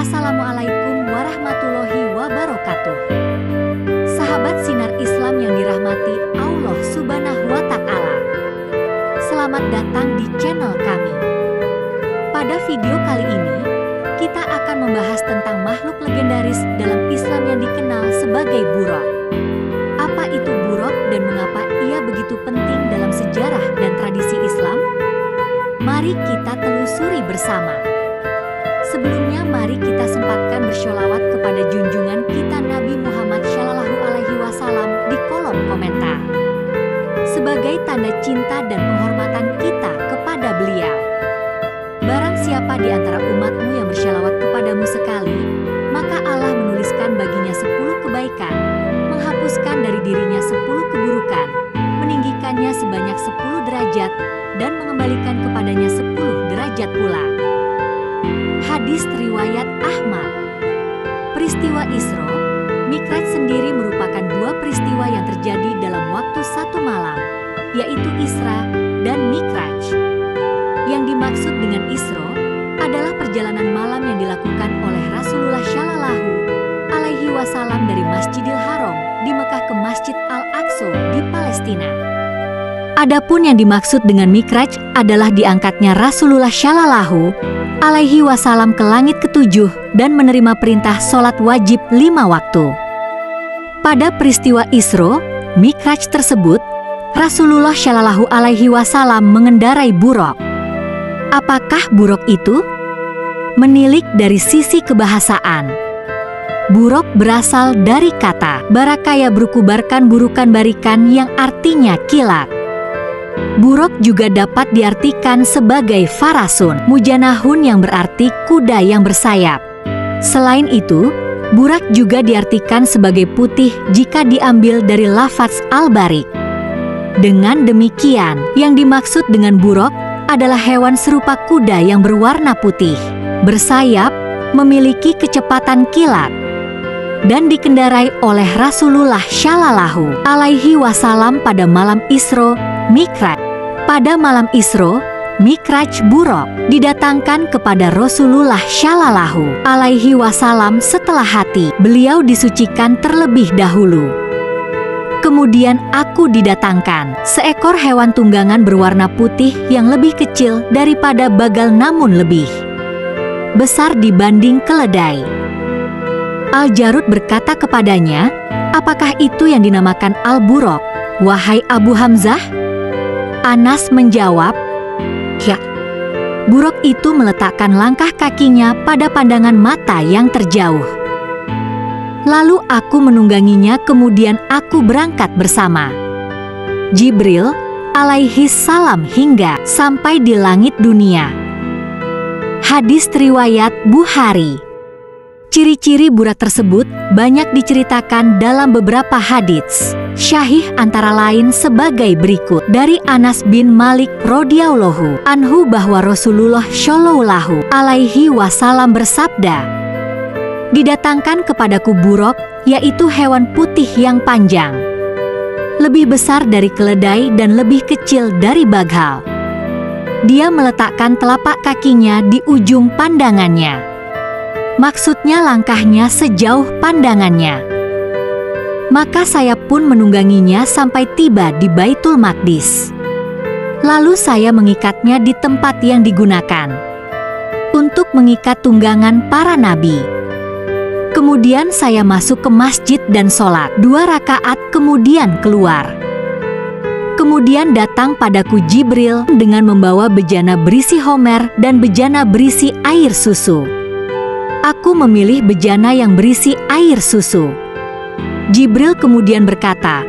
Assalamualaikum warahmatullahi wabarakatuh. Sahabat Sinar Islam yang dirahmati Allah Subhanahu wa Ta'ala, selamat datang di channel kami. Pada video kali ini, kita akan membahas tentang makhluk legendaris dalam Islam yang dikenal sebagai Buraq. Apa itu Buraq dan mengapa ia begitu penting dalam sejarah dan tradisi Islam? Mari kita telusuri bersama. Sebelumnya mari kita sempatkan bersholawat kepada junjungan kita Nabi Muhammad SAW di kolom komentar, sebagai tanda cinta dan penghormatan kita kepada beliau. Barang siapa di antara umatmu yang bersholawat kepadamu sekali, maka Allah menuliskan baginya 10 kebaikan, menghapuskan dari dirinya 10 keburukan, meninggikannya sebanyak 10 derajat, dan mengembalikan kepadanya 10 derajat pula. Hadis riwayat Ahmad. Peristiwa Isra, Mi'raj sendiri merupakan dua peristiwa yang terjadi dalam waktu satu malam, yaitu Isra dan Mi'raj. Yang dimaksud dengan Isra adalah perjalanan malam yang dilakukan oleh Rasulullah Shallallahu Alaihi Wasallam dari Masjidil Haram di Mekah ke Masjid Al-Aqsa di Palestina. Adapun yang dimaksud dengan Mi'raj adalah diangkatnya Rasulullah Shallallahu Alaihi Wasallam ke langit ketujuh dan menerima perintah sholat wajib 5 waktu. Pada peristiwa Isra, Mi'raj tersebut, Rasulullah Shallallahu Alaihi Wasallam mengendarai Buraq. Apakah Buraq itu? Menilik dari sisi kebahasaan, Buraq berasal dari kata barakaya berkubarkan burukan barikan yang artinya kilat. Buraq juga dapat diartikan sebagai farasun, mujanahun yang berarti kuda yang bersayap. Selain itu, Buraq juga diartikan sebagai putih jika diambil dari lafaz al-barik. Dengan demikian, yang dimaksud dengan Buraq adalah hewan serupa kuda yang berwarna putih, bersayap, memiliki kecepatan kilat, dan dikendarai oleh Rasulullah Shallallahu Alaihi Wasallam pada malam Isra Mi'raj. Pada malam Isra Mi'raj, Buraq didatangkan kepada Rasulullah Shallallahu Alaihi Wasallam setelah hati beliau disucikan terlebih dahulu. Kemudian aku didatangkan seekor hewan tunggangan berwarna putih yang lebih kecil daripada bagal namun lebih besar dibanding keledai. Al-Jarud berkata kepadanya, "Apakah itu yang dinamakan Al-Buraq, wahai Abu Hamzah?" Anas menjawab, "Ya." Buraq itu meletakkan langkah kakinya pada pandangan mata yang terjauh. Lalu aku menungganginya, kemudian aku berangkat bersama Jibril alaihi salam hingga sampai di langit dunia. Hadis riwayat Bukhari. Ciri-ciri Buraq tersebut banyak diceritakan dalam beberapa hadits syahih, antara lain sebagai berikut. Dari Anas bin Malik radhiyallahu anhu bahwa Rasulullah Shallallahu Alaihi Wasallam bersabda, "Didatangkan kepadaku Buraq, yaitu hewan putih yang panjang, lebih besar dari keledai dan lebih kecil dari bagal. Dia meletakkan telapak kakinya di ujung pandangannya." Maksudnya langkahnya sejauh pandangannya. Maka saya pun menungganginya sampai tiba di Baitul Maqdis. Lalu saya mengikatnya di tempat yang digunakan untuk mengikat tunggangan para nabi. Kemudian saya masuk ke masjid dan sholat 2 rakaat, kemudian keluar. Kemudian datang padaku Jibril dengan membawa bejana berisi homer dan bejana berisi air susu. Aku memilih bejana yang berisi air susu. Jibril kemudian berkata,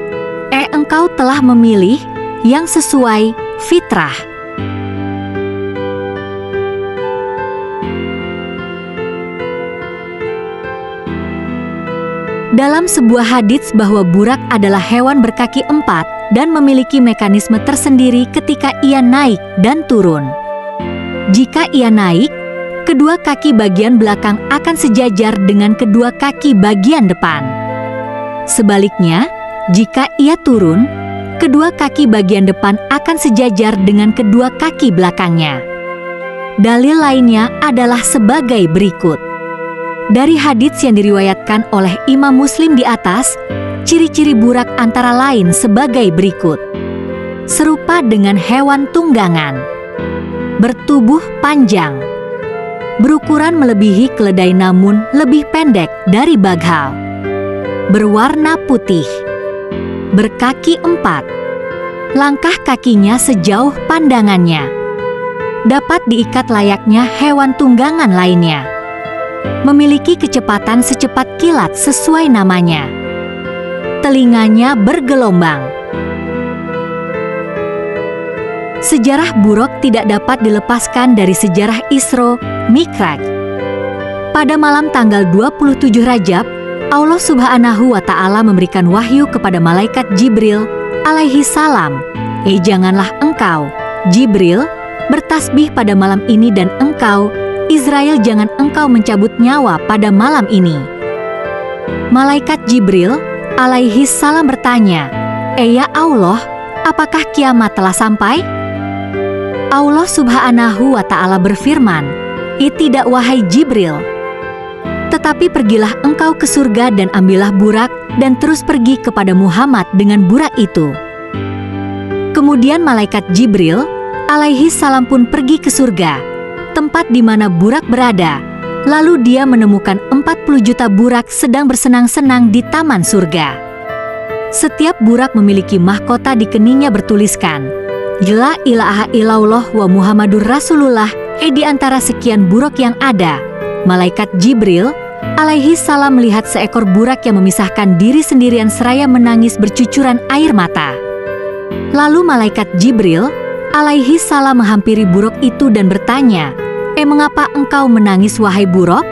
engkau telah memilih yang sesuai fitrah." Dalam sebuah hadits bahwa Buraq adalah hewan berkaki 4 dan memiliki mekanisme tersendiri ketika ia naik dan turun. Jika ia naik, kedua kaki bagian belakang akan sejajar dengan kedua kaki bagian depan. Sebaliknya, jika ia turun, kedua kaki bagian depan akan sejajar dengan kedua kaki belakangnya. Dalil lainnya adalah sebagai berikut. Dari hadits yang diriwayatkan oleh Imam Muslim di atas, ciri-ciri burak antara lain sebagai berikut. Serupa dengan hewan tunggangan. Bertubuh panjang. Berukuran melebihi keledai namun lebih pendek dari baghal. Berwarna putih. Berkaki 4. Langkah kakinya sejauh pandangannya. Dapat diikat layaknya hewan tunggangan lainnya. Memiliki kecepatan secepat kilat sesuai namanya. Telinganya bergelombang. Sejarah buruk tidak dapat dilepaskan dari sejarah Isra Mi'raj. Pada malam tanggal 27 Rajab, Allah Subhanahu wa Ta'ala memberikan wahyu kepada malaikat Jibril alaihi salam. Janganlah engkau, Jibril, bertasbih pada malam ini, dan engkau, Israel, jangan engkau mencabut nyawa pada malam ini. Malaikat Jibril alaihi salam bertanya, "Ya Allah, apakah kiamat telah sampai?" Allah Subhanahu wa Ta'ala berfirman, "Tidak, wahai Jibril. Tetapi pergilah engkau ke surga dan ambillah burak dan terus pergi kepada Muhammad dengan burak itu." Kemudian malaikat Jibril alaihi salam pun pergi ke surga, tempat di mana burak berada. Lalu dia menemukan 40 juta burak sedang bersenang-senang di taman surga. Setiap burak memiliki mahkota di keningnya bertuliskan, "La ilaha illallah wa Muhammadur Rasulullah." Di antara sekian burak yang ada, malaikat Jibril alaihi salam melihat seekor burak yang memisahkan diri sendirian seraya menangis bercucuran air mata. Lalu malaikat Jibril alaihi salam menghampiri burak itu dan bertanya, "Mengapa engkau menangis, wahai burak?"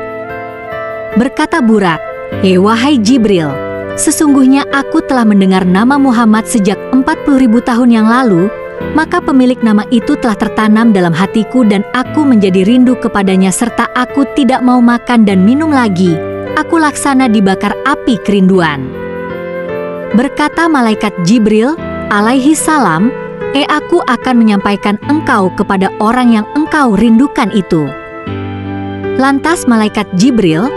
Berkata burak, "Wahai Jibril, sesungguhnya aku telah mendengar nama Muhammad sejak 40.000 tahun yang lalu, maka pemilik nama itu telah tertanam dalam hatiku dan aku menjadi rindu kepadanya serta aku tidak mau makan dan minum lagi. Aku laksana dibakar api kerinduan." Berkata malaikat Jibril alaihi salam, "Aku akan menyampaikan engkau kepada orang yang engkau rindukan itu." Lantas malaikat Jibril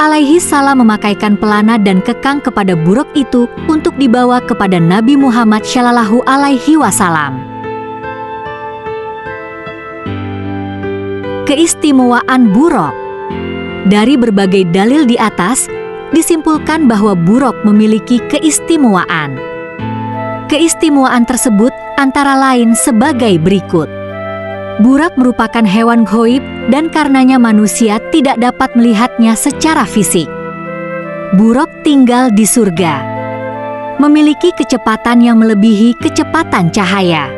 alaihi salam memakaikan pelana dan kekang kepada burak itu untuk dibawa kepada Nabi Muhammad Shallallahu alaihi wasallam. Keistimewaan burak. Dari berbagai dalil di atas, disimpulkan bahwa burak memiliki keistimewaan. Keistimewaan tersebut antara lain sebagai berikut. Burak merupakan hewan ghaib dan karenanya manusia tidak dapat melihatnya secara fisik. Burak tinggal di surga. Memiliki kecepatan yang melebihi kecepatan cahaya.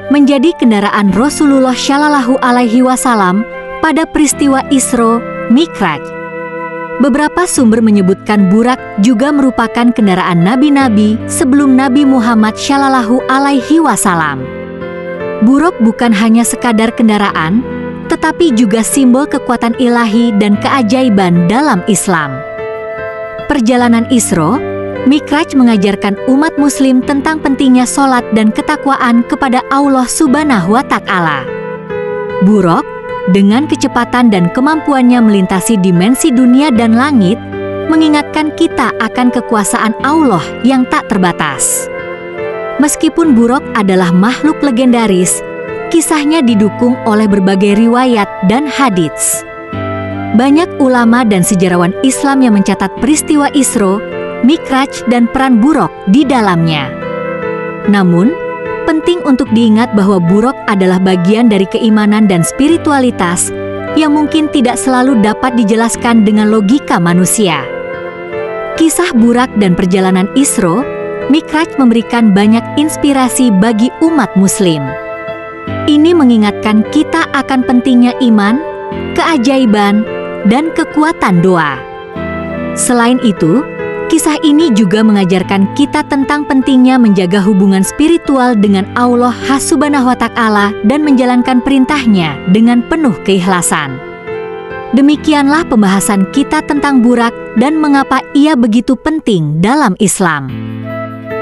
Menjadi kendaraan Rasulullah Shallallahu alaihi wasallam pada peristiwa Isra Mi'raj. Beberapa sumber menyebutkan burak juga merupakan kendaraan nabi-nabi sebelum Nabi Muhammad Shallallahu alaihi wasallam. Burak bukan hanya sekadar kendaraan, tetapi juga simbol kekuatan ilahi dan keajaiban dalam Islam. Perjalanan Isra Mi'raj mengajarkan umat muslim tentang pentingnya sholat dan ketakwaan kepada Allah Subhanahu wa Ta'ala. Burak dengan kecepatan dan kemampuannya melintasi dimensi dunia dan langit, mengingatkan kita akan kekuasaan Allah yang tak terbatas. Meskipun burak adalah makhluk legendaris, kisahnya didukung oleh berbagai riwayat dan hadits. Banyak ulama dan sejarawan Islam yang mencatat peristiwa Isra Mi'raj dan peran burak di dalamnya. Namun, penting untuk diingat bahwa burak adalah bagian dari keimanan dan spiritualitas yang mungkin tidak selalu dapat dijelaskan dengan logika manusia. Kisah burak dan perjalanan Isra Mi'raj memberikan banyak inspirasi bagi umat muslim. Ini mengingatkan kita akan pentingnya iman, keajaiban, dan kekuatan doa. Selain itu, kisah ini juga mengajarkan kita tentang pentingnya menjaga hubungan spiritual dengan Allah Subhanahu wa Ta'ala dan menjalankan perintahnya dengan penuh keikhlasan. Demikianlah pembahasan kita tentang burak dan mengapa ia begitu penting dalam Islam.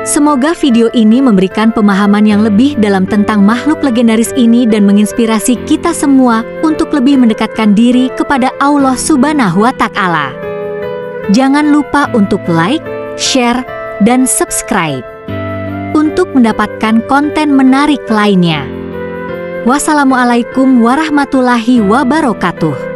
Semoga video ini memberikan pemahaman yang lebih dalam tentang makhluk legendaris ini dan menginspirasi kita semua untuk lebih mendekatkan diri kepada Allah Subhanahu wa Ta'ala. Jangan lupa untuk like, share, dan subscribe untuk mendapatkan konten menarik lainnya. Wassalamualaikum warahmatullahi wabarakatuh.